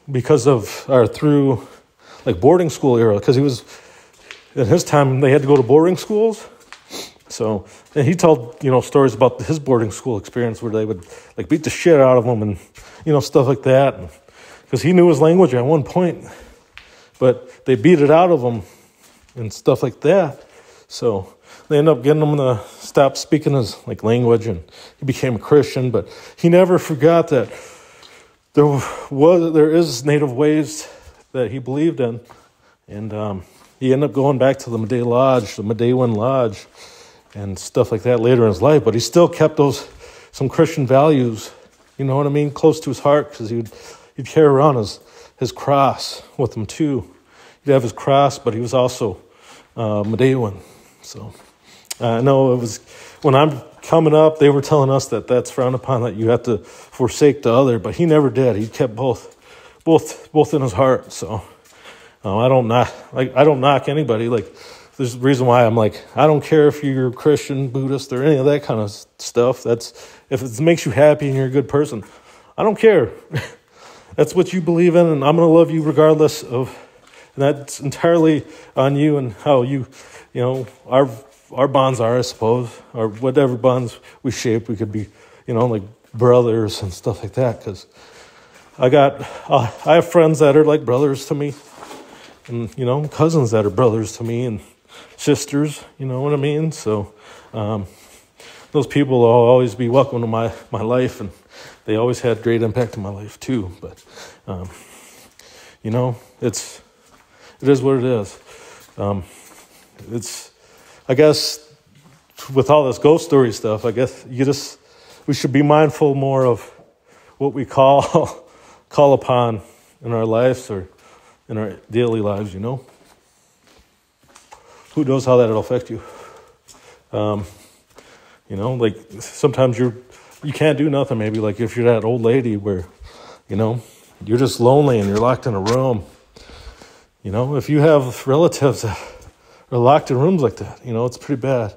through boarding school era, because he was, in his time, they had to go to boarding schools. So, and he told, stories about his boarding school experience where they would, beat the shit out of him and, stuff like that. Because he knew his language at one point, but they beat it out of him and stuff like that. So they ended up getting him to stop speaking his, language, and he became a Christian. But he never forgot that there is native ways that he believed in. And, he ended up going back to the Medewin Lodge, and stuff like that later in his life. But he still kept some Christian values, you know what I mean, close to his heart, because he'd carry around his cross with him too. He'd have his cross, but he was also Medewin. So I know it was, when I'm coming up, they were telling us that that's frowned upon, that you have to forsake the other, but he never did. He kept both in his heart. So I don't knock anybody. There's a reason why I'm I don't care if you're Christian, Buddhist, or any of that kind of stuff. If it makes you happy and you're a good person, I don't care. That's what you believe in, and I'm going to love you regardless of, and that's entirely on you and how you, our our bonds are, I suppose, or whatever bonds we shape. We could be, like brothers and stuff like that. Because I have friends that are like brothers to me, and cousins that are brothers to me, and sisters. You know what I mean? So those people will always be welcome to my life, and they always had great impact on my life too. But it is what it is. I guess with all this ghost story stuff, I guess we should be mindful more of what we call upon in our lives or in our daily lives, Who knows how that'll affect you? Like sometimes you can't do nothing, maybe like if you're that old lady where, you're just lonely and you're locked in a room. If you have relatives that are locked in rooms like that, it's pretty bad.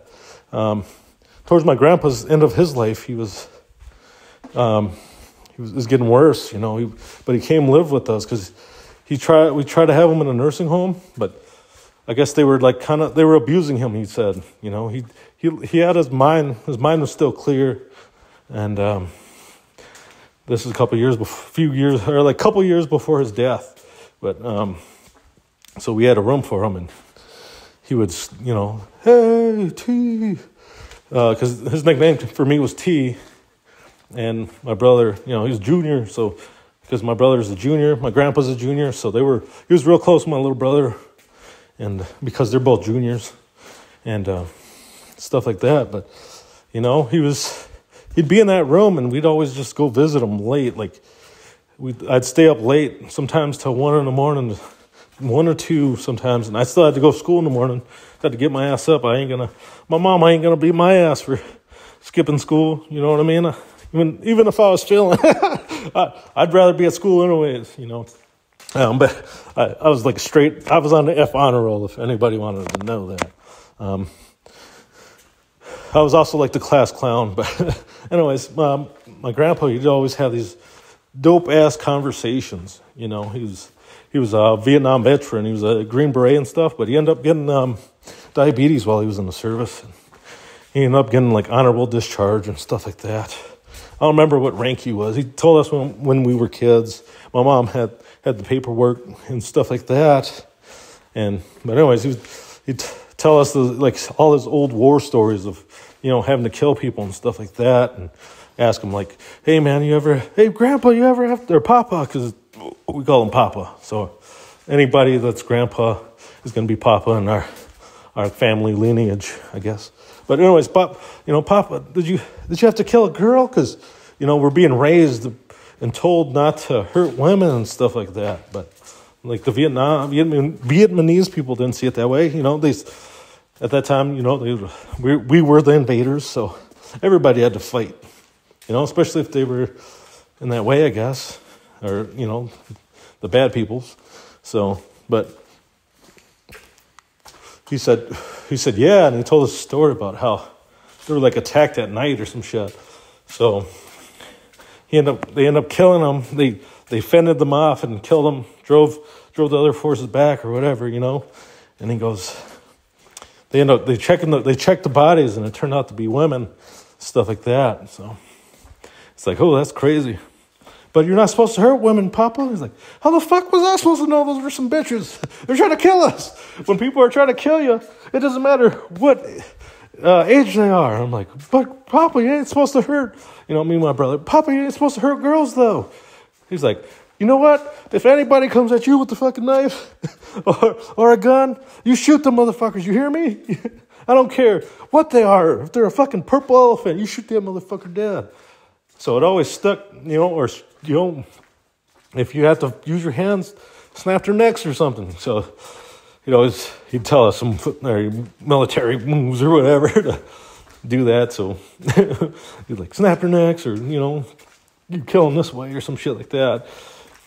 Towards my grandpa's end of his life, he was getting worse, but he came live with us because we tried to have him in a nursing home, but I guess they were they were abusing him. He said, he had his mind was still clear, and this is a couple years before his death, but so we had a room for him, and he would, hey T, because his nickname for me was T, and my brother, he was junior, so because my brother's a junior, my grandpa's a junior, so he was real close with my little brother, and because they're both juniors, and stuff like that. But he'd be in that room, and we'd always just go visit him late. Like I'd stay up late, sometimes till 1 in the morning, 1 or 2 sometimes, and I still had to go to school in the morning. Had to get my ass up. My mom ain't gonna beat my ass for skipping school. You know what I mean? Even if I was failing, I'd rather be at school anyways. But I was like I was on the F honor roll. If anybody wanted to know that, I was also like the class clown. But anyways, my grandpa, he'd always have these dope ass conversations. He was a Vietnam veteran. He was a Green Beret and stuff, but he ended up getting diabetes while he was in the service. He ended up getting like honorable discharge and stuff like that. I don't remember what rank he was. He told us when we were kids. My mom had the paperwork and stuff like that. But anyways, he'd tell us all his old war stories of having to kill people and stuff like that, and ask him like, hey grandpa, you ever have to, or papa, because we call him Papa. So anybody that's grandpa is going to be Papa in our family lineage, I guess. But anyways, Papa, did you have to kill a girl? Because, we're being raised and told not to hurt women and stuff like that. But like the Vietnamese people didn't see it that way. At that time, we were the invaders, so everybody had to fight. Especially if they were in that way, I guess. Or, the bad peoples. So, but he said, yeah, and he told us a story about how they were like attacked at night or some shit. So they ended up killing them. They fended them off and killed them, drove the other forces back or whatever, And he goes, they checked the bodies, and it turned out to be women, stuff like that. So it's like, oh, that's crazy. But you're not supposed to hurt women, Papa. He's like, how the fuck was I supposed to know those were some bitches? They're trying to kill us. When people are trying to kill you, it doesn't matter what age they are. I'm like, but Papa, you ain't supposed to hurt. Me and my brother, Papa, you ain't supposed to hurt girls, though. He's like, you know what? If anybody comes at you with a fucking knife or a gun, you shoot them motherfuckers. You hear me? I don't care what they are. If they're a fucking purple elephant, you shoot that motherfucker dead. So it always stuck, if you have to use your hands, snap their necks or something. So, he'd tell us some military moves or whatever to do that. So he'd like snap their necks, or, you kill them this way or some shit like that.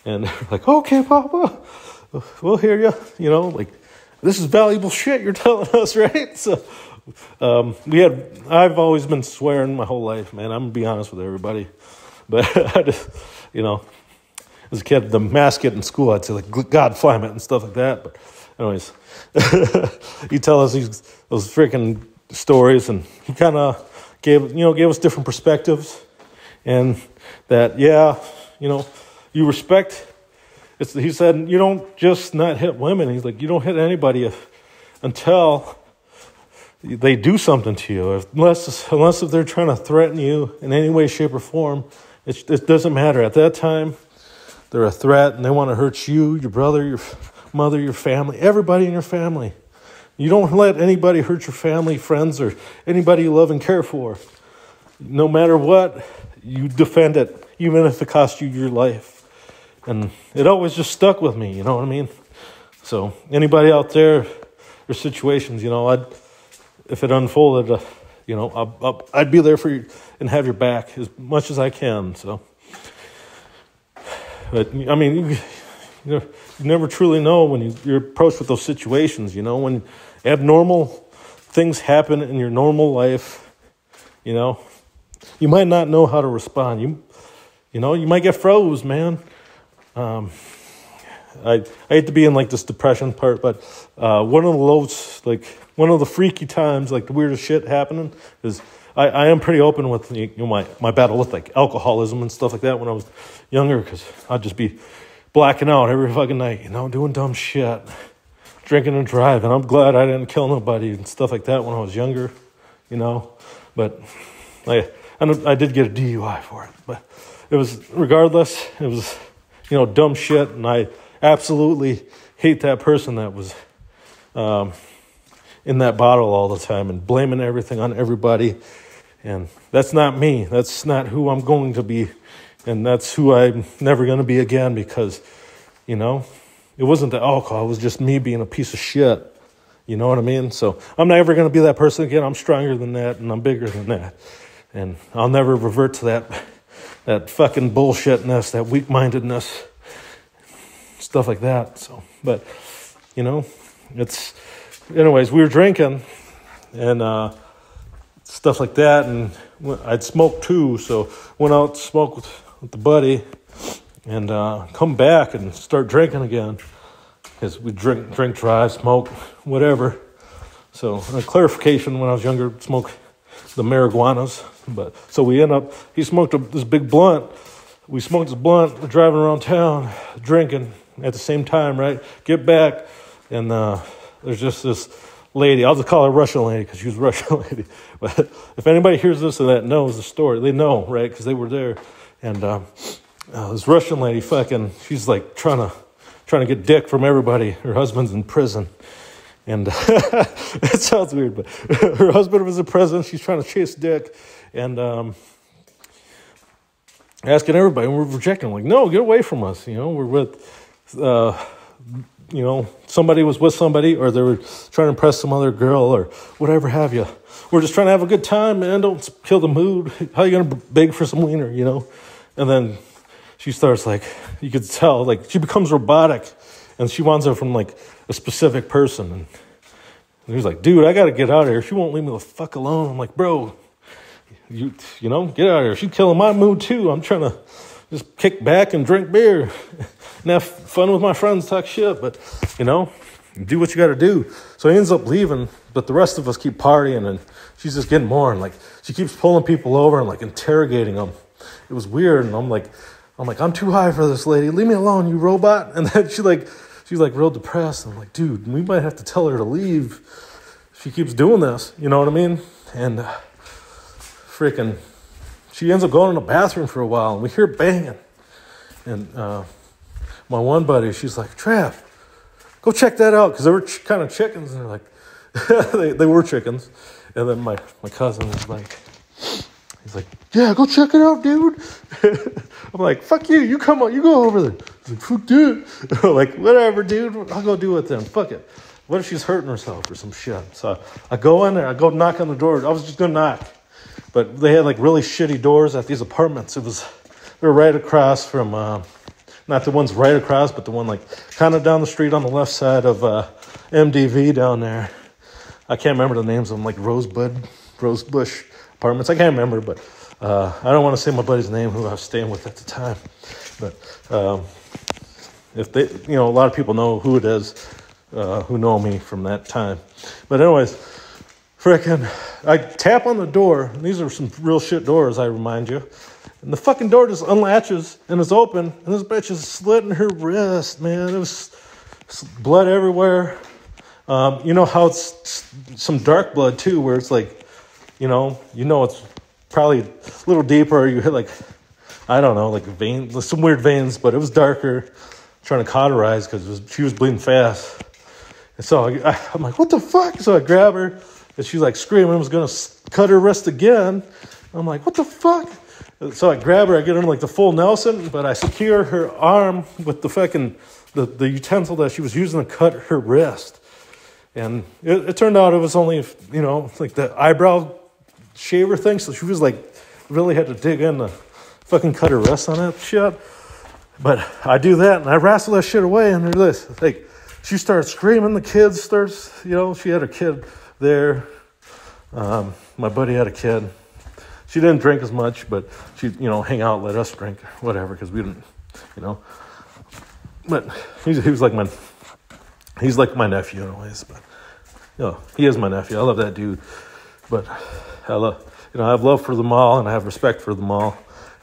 And they're like, okay, Papa, we'll hear you. This is valuable shit you're telling us, right? So I've always been swearing my whole life, man. I'm gonna be honest with everybody, but I just, as a kid, the mask kid in school, I'd say like God Flame it and stuff like that. But anyways, you tell us those freaking stories, and he kind of gave us different perspectives, and that, you respect. He said, you don't just not hit women. He's like, you don't hit anybody until they do something to you. Unless if they're trying to threaten you in any way, shape, or form, it doesn't matter. At that time, they're a threat, and they want to hurt you, your brother, your mother, your family, everybody in your family. You don't let anybody hurt your family, friends, or anybody you love and care for. No matter what, you defend it, even if it costs you your life. And it always just stuck with me, you know what I mean? So anybody out there, there's situations, if it unfolded, I'd be there for you and have your back as much as I can. So, but I mean, you never truly know when you're approached with those situations. When abnormal things happen in your normal life, you might not know how to respond. You might get froze, man. I hate to be in like this depression part, but one of the freaky times, like the weirdest shit happening is I am pretty open with my battle with like alcoholism and stuff like that when I was younger, because I'd just be blacking out every fucking night, doing dumb shit, drinking and driving. I'm glad I didn't kill nobody and stuff like that when I was younger, but I did get a DUI for it, but it was dumb shit, and I absolutely hate that person that was in that bottle all the time and blaming everything on everybody. And that's not me. That's not who I'm going to be, and that's who I'm never going to be again, because, it wasn't the alcohol. It was just me being a piece of shit. You know what I mean? So I'm never going to be that person again. I'm stronger than that, and I'm bigger than that. And I'll never revert to that fucking bullshitness, that weak-mindedness, stuff like that. So, but, anyways, we were drinking and stuff like that, and I'd smoke too, so went out to smoke with the buddy, and come back and start drinking again, because we drink, drive, smoke, whatever. So, clarification, when I was younger, smoke the marijuanas. But so he smoked this big blunt. We smoked this blunt. We're driving around town, drinking at the same time, right? Get back, and there's just this lady. I'll just call her Russian lady because she was a Russian lady. But if anybody hears this and that knows the story, they know, right? Because they were there. And this Russian lady, she's like trying to get dick from everybody. Her husband's in prison. And it sounds weird, but her husband was in prison. She's trying to chase dick and asking everybody. And we're rejecting. Like, no, get away from us. We're with, somebody was with somebody, or they were trying to impress some other girl or whatever have you. We're just trying to have a good time, man. Don't kill the mood. How are you going to beg for some wiener, And then she starts, you could tell, she becomes robotic, and she wants it from, a specific person. And he was like, dude, I got to get out of here. She won't leave me the fuck alone. I'm like, bro, you get out of here. She's killing my mood, too. I'm trying to just kick back and drink beer and have fun with my friends, talk shit. But, do what you got to do. So he ends up leaving, but the rest of us keep partying, and she's just getting more. And, she keeps pulling people over and, interrogating them. It was weird, and I'm like, I'm too high for this lady. Leave me alone, you robot. And then she's real depressed. I'm like, dude, we might have to tell her to leave. She keeps doing this, you know what I mean? And she ends up going in the bathroom for a while, and we hear banging. And my one buddy, she's like, Trav, go check that out, because they were kind of chickens, and they're like, they were chickens. And then my cousin is like, he's like, yeah, go check it out, dude. I'm like, fuck you. You come on. You go over there. He's like, fuck dude. I'm like, whatever, dude. I'll go do it then. Fuck it. What if she's hurting herself or some shit? So I go in there. I go knock on the door. I was just going to knock. But they had really shitty doors at these apartments. They were right across from, not the ones right across, but the one kind of down the street on the left side of MDV down there. I can't remember the names of them, Rosebush apartments. I can't remember, but I don't want to say my buddy's name who I was staying with at the time. But if they, a lot of people know who it is, who know me from that time. But anyways, frickin', I tap on the door. And these are some real shit doors, I remind you. And the fucking door just unlatches and is open. And this bitch is slitting her wrist, man. It was blood everywhere. You know how it's some dark blood too, where it's like, you know it's probably a little deeper. You hit like, I don't know, like veins, some weird veins, but it was darker. Trying to cauterize because she was bleeding fast. And so I'm like, what the fuck? So I grab her and she's like screaming. I was going to cut her wrist again. I'm like, what the fuck? So I grab her, I get her in like the full Nelson, but I secure her arm with the fucking, the utensil that she was using to cut her wrist. And it turned out it was only, you know, like the eyebrow shaver thing. So she was like, really had to dig in to fucking cut her wrist on that shit. But I do that and I wrestle that shit away. And there's this, like, she starts screaming. The kid starts, you know, she had a kid there. My buddy had a kid. She didn't drink as much, but she, you know, hang out, let us drink, whatever, because we didn't, you know. But he was like he's like my nephew in ways, but, you know, he is my nephew. I love that dude. But I have love for them all, and I have respect for them all,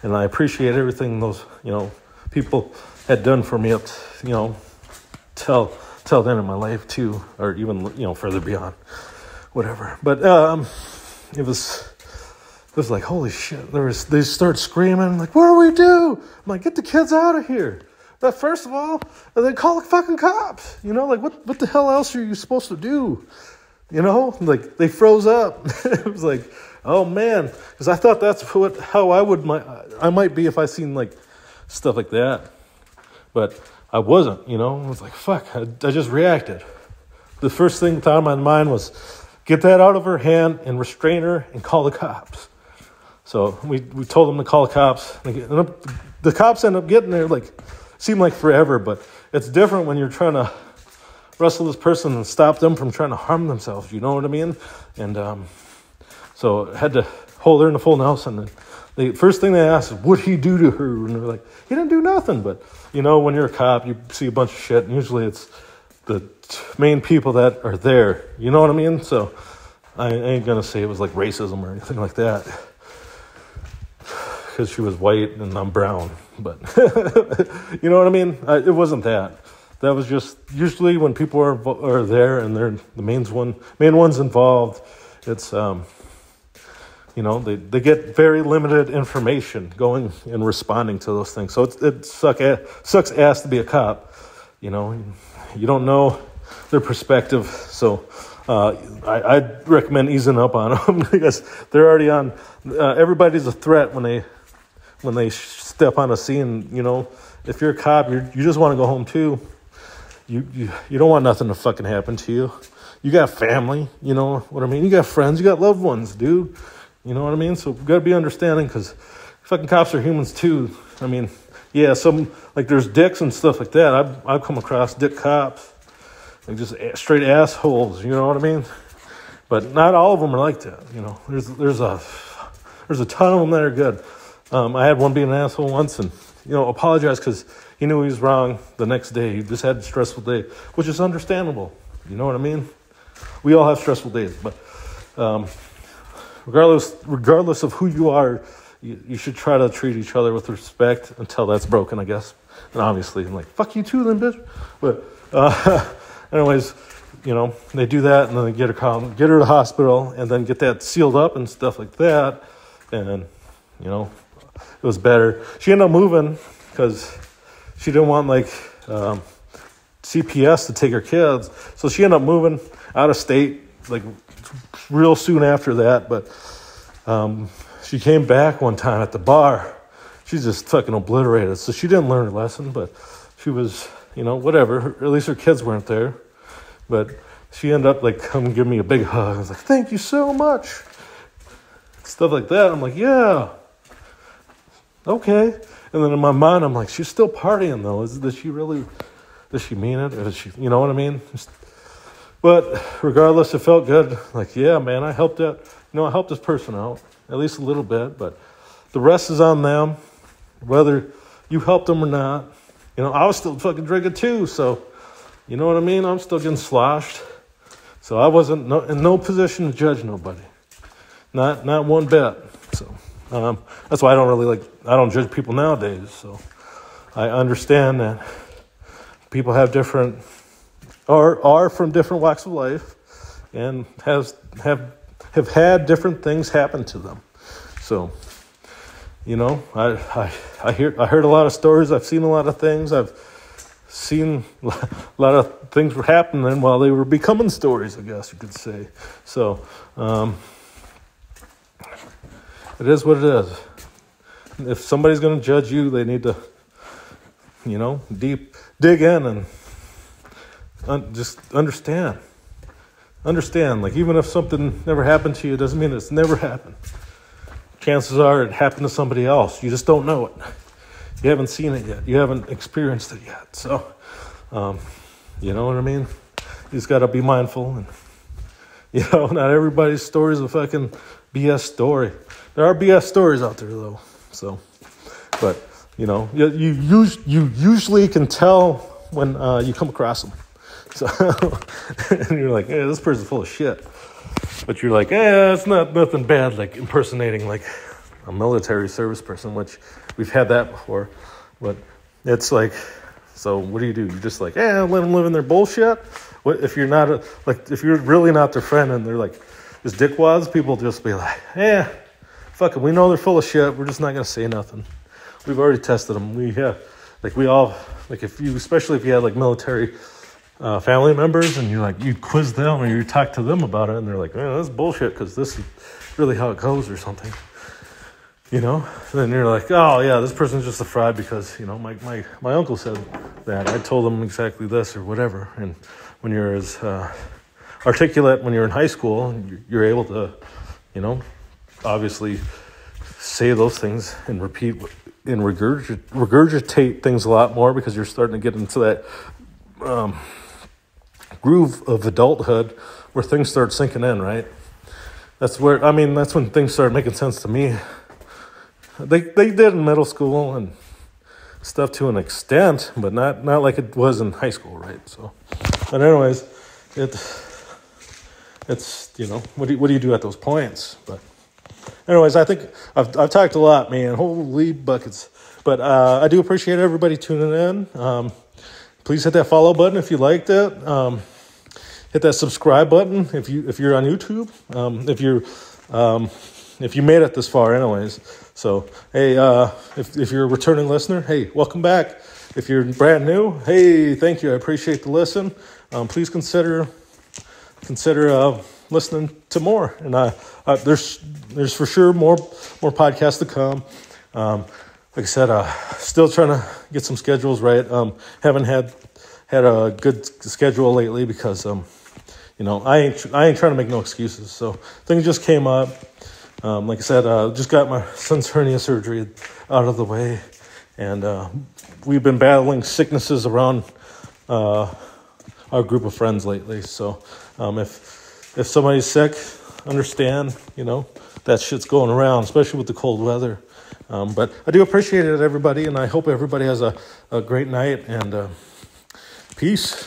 and I appreciate everything those, you know, people had done for me up, you know, till then in my life too, or even, you know, further beyond, whatever. But it was like, holy shit. They start screaming, like, what do we do? I'm like, get the kids out of here. But first of all, they call the fucking cops. You know, like, what the hell else are you supposed to do? You know, like, they froze up. It was like, oh man, because I thought that's how I might be if I seen like stuff like that. But I wasn't, you know. I was like, fuck, I just reacted. The first thing thought in my mind was, get that out of her hand and restrain her and call the cops. So we told them to call the cops. The cops end up getting there, like, seemed like forever, but it's different when you're trying to wrestle this person and stop them from trying to harm themselves, you know what I mean? And so I had to hold her in the full Nelson. And the first thing they asked is, what'd he do to her? And they're like, he didn't do nothing. But, you know, when you're a cop, you see a bunch of shit, and usually it's the main people that are there, you know what I mean? So I ain't gonna say it was like racism or anything like that, because she was white and I'm brown, but you know what I mean? It wasn't that. That was just usually when people are there and they're the main ones involved. It's you know, they get very limited information going and responding to those things. So it sucks ass to be a cop. You know, you don't know their perspective. So I'd recommend easing up on them because they're already on. Everybody's a threat when they step on a scene. You know, if you're a cop, you just want to go home too. You don't want nothing to fucking happen to you. You got family, you know what I mean? You got friends, you got loved ones, dude. You know what I mean? So we've got to be understanding, because fucking cops are humans too. I mean, yeah, some, like, there's dicks and stuff like that. I've come across dick cops, like just straight assholes, you know what I mean? But not all of them are like that, you know. There's a ton of them that are good. I had one being an asshole once, and, you know, apologized because he knew he was wrong the next day. He just had a stressful day, which is understandable. You know what I mean? We all have stressful days, but regardless of who you are, you should try to treat each other with respect until that's broken, I guess. And obviously, I'm like, fuck you too then, bitch. But anyways, you know, they do that, and then they get her to the hospital, and then get that sealed up and stuff like that. And, you know, it was better. She ended up moving because she didn't want, like, CPS to take her kids. So she ended up moving out of state, like, real soon after that. But she came back one time at the bar. She's just fucking obliterated. So she didn't learn her lesson, but she was, you know, whatever. At least her kids weren't there. But she ended up, like, come give me a big hug. I was like, thank you so much. Stuff like that. I'm like, yeah. Okay. And then in my mind, I'm like, she's still partying, though. Does she mean it? Or does she, you know what I mean? But regardless, it felt good. Like, yeah, man, I helped this person out, at least a little bit. But the rest is on them, whether you helped them or not. You know, I was still fucking drinking too, so, you know what I mean? I'm still getting sloshed. So I wasn't in no position to judge nobody. Not one bit. So that's why I don't judge people nowadays. So I understand that people have are from different walks of life and have had different things happen to them. So, I heard a lot of stories. I've seen a lot of things. I've seen a lot of things were happening while they were becoming stories, I guess you could say. So, it is what it is. If somebody's going to judge you, they need to, dig in and just understand. Understand, like, even if something never happened to you, it doesn't mean it's never happened. Chances are it happened to somebody else. You just don't know it. You haven't seen it yet. You haven't experienced it yet. So, you know what I mean? You just got to be mindful. And, not everybody's story is a fucking BS story. There are BS stories out there, though. So, but, you usually can tell when you come across them. So, and you're like, hey, this person's full of shit. But you're like, it's not nothing bad, like impersonating like a military service person, which we've had that before. But it's like, so what do? You're just like, let them live in their bullshit. What if you're not if you're really not their friend and they're like just dickwads? People just be like, fuck it, we know they're full of shit. We're just not gonna say nothing. We've already tested them. Especially if you had like military family members and you quiz them or you talk to them about it and they're like, man, that's bullshit because this is really how it goes or something, and then you're like, oh yeah, this person's just a fraud because my uncle said that I told him exactly this or whatever. And when you're as articulate when you're in high school, you're able to obviously say those things and repeat and regurgitate things a lot more because you're starting to get into that groove of adulthood where things start sinking in, right? That's when things started making sense to me. They did in middle school and stuff to an extent, but not like it was in high school, right? So, but anyways, it's what do you do at those points? But anyways, I think I've talked a lot, man. Holy buckets! But I do appreciate everybody tuning in. Please hit that follow button if you liked it. Hit that subscribe button if you're on YouTube. If you made it this far, anyways. So hey, if you're a returning listener, hey, welcome back. If you're brand new, hey, thank you. I appreciate the listen. Please consider listening to more. And there's for sure more podcasts to come. Like I said, still trying to get some schedules right. Haven't had a good schedule lately because I ain't trying to make no excuses. So things just came up. Like I said, just got my son's hernia surgery out of the way, and we've been battling sicknesses around our group of friends lately. So if somebody's sick, understand, that shit's going around, especially with the cold weather. But I do appreciate it, everybody, and I hope everybody has a great night, and peace.